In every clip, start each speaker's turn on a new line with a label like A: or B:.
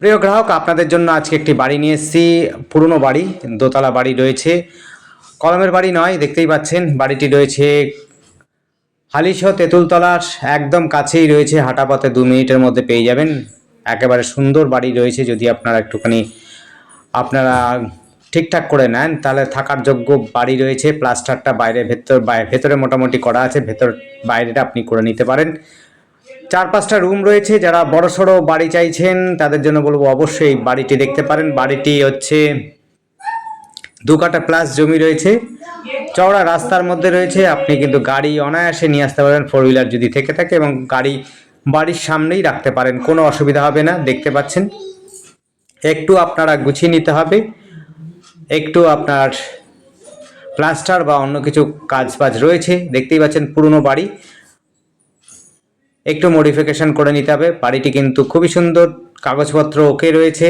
A: প্রিয় গ্রাহক, আপনাদের জন্য আজকে একটি বাড়ি নিয়ে এসেছি। পুরনো বাড়ি, দোতলা বাড়ি রয়েছে, কলমের বাড়ি নয়। দেখতেই পাচ্ছেন বাড়িটি রয়েছে হালিশহর তেঁতুলতলার একদম কাছেই রয়েছে, হাঁটা পথে 2 মিনিটের মধ্যে পেয়ে যাবেন। একেবারে সুন্দর বাড়ি রয়েছে। যদি আপনারা একটুখানি আপনারা ঠিকঠাক করে নেন তাহলে থাকার যোগ্য বাড়ি রয়েছে। প্লাস্টারটা ভেতরে মোটামুটি করা আছে, বাইরেটা আপনি করে নিতে পারেন। 4-5টা রুম রয়েছে। যারা বড়সড় বাড়ি চাইছেন তাদের জন্য বলবো অবশ্যই বাড়িটি দেখতে পারেন। বাড়িটি হচ্ছে 2 কাঠা প্লাস জমি রয়েছে, চওড়া রাস্তার মধ্যে রয়েছে। আপনি কিন্তু গাড়ি অনায়াসে নিয়ে আসতে পারেন, 4 হুইলার যদি থেকে থাকে, এবং গাড়ি বাড়ির সামনেই রাখতে পারেন, কোনো অসুবিধা হবে না। দেখতে পাচ্ছেন একটু আপনারা গুছিয়ে নিতে হবে, একটু আপনার প্লাস্টার বা অন্য কিছু কাজবাজ রয়েছে। দেখতেই পাচ্ছেন পুরনো বাড়ি, একটু মডিফিকেশন করে নিতে হবে। বাড়িটি কিন্তু খুবই সুন্দর, কাগজপত্র ওকে রয়েছে।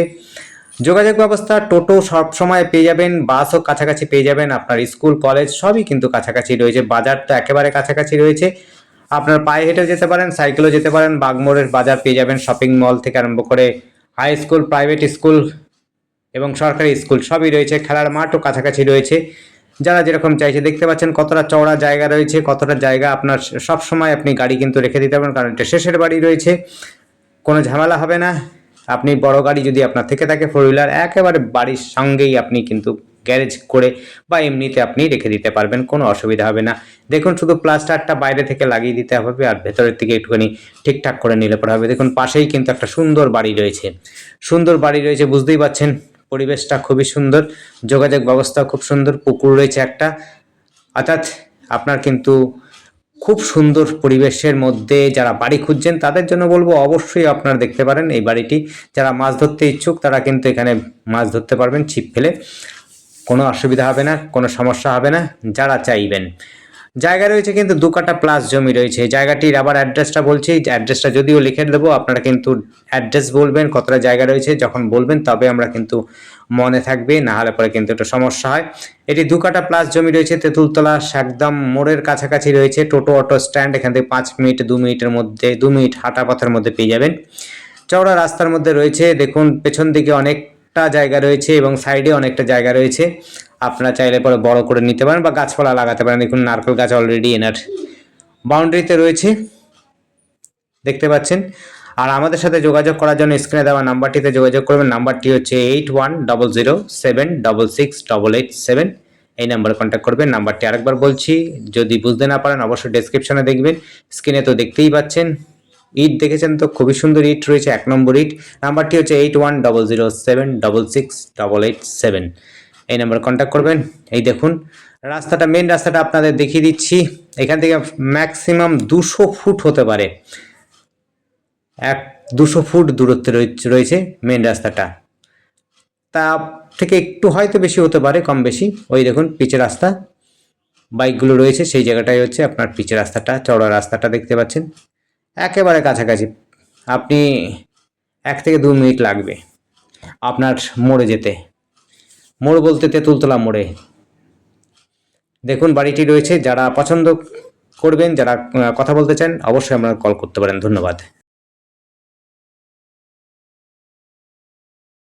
A: যোগাযোগ ব্যবস্থা টোটো সব সময় পেয়ে যাবেন, বাসও কাছাকাছি পেয়ে যাবেন, আপনার স্কুল কলেজ সবই কিন্তু কাছাকাছি রয়েছে। বাজারটা একেবারে কাছাকাছি রয়েছে, আপনার পায়ে হেঁটে যেতে পারেন, সাইকেলও যেতে পারেন। বাগমোড়ের বাজার পেয়ে যাবেন, শপিং মল থেকে আরম্ভ করে হাই স্কুল, প্রাইভেট স্কুল এবং সরকারি স্কুল সবই রয়েছে। খেলার মাঠও কাছাকাছি রয়েছে। যারা যেরকম চাইছে, দেখতে পাচ্ছেন কতটা চওড়া জায়গা রয়েছে, কতটা জায়গা আপনার সব সময় আপনি গাড়ি কিন্তু রেখে দিতে পারেন, কারণ এটা শেষের বাড়ি রয়েছে, কোনো ঝামেলা হবে না। আপনি বড় গাড়ি যদি আপনার থেকে থাকে 4 হুইলার, একেবারে বাড়ির সঙ্গেই আপনি কিন্তু গ্যারেজ করে বা এমনিতে আপনি রেখে দিতে পারবেন, কোনো অসুবিধা হবে না। দেখুন শুধু প্লাস্টারটা বাইরে থেকে লাগিয়ে দিতে হবে, আর ভেতরের দিকে একটুখানি ঠিকঠাক করে নিলে পরে হবে। দেখুন পাশেই কিন্তু একটা সুন্দর বাড়ি রয়েছে, সুন্দর বাড়ি রয়েছে, বুঝতেই পাচ্ছেন পরিবেশটা খুবই সুন্দর, যোগাযোগ ব্যবস্থা খুব সুন্দর, পুকুর রয়েছে একটা। অর্থাৎ আপনার কিন্তু খুব সুন্দর পরিবেশের মধ্যে যারা বাড়ি খুঁজছেন তাদের জন্য বলবো অবশ্যই আপনারা দেখতে পারেন এই বাড়িটি। যারা মাছ ধরতে ইচ্ছুক তারা কিন্তু এখানে মাছ ধরতে পারবেন ছিপ ফেলে, কোনো অসুবিধা হবে না, কোনো সমস্যা হবে না। যারা চাইবেন, জায়গা রয়েছে কিন্তু 2 কাঠা প্লাস জমি রয়েছে। জায়গাটির আবার অ্যাড্রেসটা বলছি, অ্যাড্রেসটা যদিও লিখে দেবো, আপনারা কিন্তু অ্যাড্রেস বলবেন কতটা জায়গা রয়েছে, যখন বলবেন তবে আমরা কিন্তু মনে থাকবে, না হলে পরে কিন্তু একটু সমস্যা হয়। এটি 2 কাঠা প্লাস জমি রয়েছে, তেঁতুলতলা একদম মোড়ের কাছাকাছি রয়েছে। টোটো অটো স্ট্যান্ড এখান থেকে 5 মিনিট 2 মিনিটের মধ্যে, 2 মিনিট হাঁটা পথের মধ্যে পেয়ে যাবেন। চওড়া রাস্তার মধ্যে রয়েছে। দেখুন পেছন দিকে অনেকটা জায়গা রয়েছে এবং সাইডে অনেকটা জায়গা রয়েছে। আপনারা চাইলে পরে বড় করে নিতে পারেন বা গাছপালা লাগাতে পারেন। দেখুন নারকেল গাছ অলরেডি এনার বাউন্ডারিতে রয়েছে, দেখতে পাচ্ছেন। আর আমাদের সাথে যোগাযোগ করার জন্য স্ক্রিনে দেওয়া নাম্বারটিতে যোগাযোগ করবেন। নাম্বারটি হচ্ছে 8100768887। এই নাম্বারে কন্ট্যাক্ট করবেন। নাম্বারটি আরেকবার বলছি, যদি বুঝতে না পারেন অবশ্যই ডেসক্রিপশনে দেখবেন, স্ক্রিনে তো দেখতেই পাচ্ছেন। ইট দেখেছেন তো, খুবই সুন্দর ইট রয়েছে, 1 নম্বর ইট। নাম্বারটি হচ্ছে 8100768887। এই নাম্বারে কন্ট্যাক্ট করবেন। এই দেখুন রাস্তাটা, মেন রাস্তাটা আপনাদের দেখিয়ে দিচ্ছি। এখান থেকে ম্যাক্সিমাম 200 ফুট হতে পারে, 200 ফুট দূরত্বে রয়েছে মেন রাস্তাটা। তা থেকে একটু হয়তো বেশি হতে পারে, কম বেশি। ওই দেখুন পিচের রাস্তা, বাইকগুলো রয়েছে সেই জায়গাটাই হচ্ছে আপনার পিচের রাস্তাটা, চওড়া রাস্তাটা দেখতে পাচ্ছেন, একেবারে কাছাকাছি। আপনি 1 থেকে 2 মিনিট লাগবে আপনার মোড়ে যেতে। মোড় বলতে তেঁতুলতলা মোড়ে। দেখুন বাড়িটি রয়েছে। যারা পছন্দ করবেন, যারা কথা বলতে চান, অবশ্যই আপনারা কল করতে পারেন। ধন্যবাদ।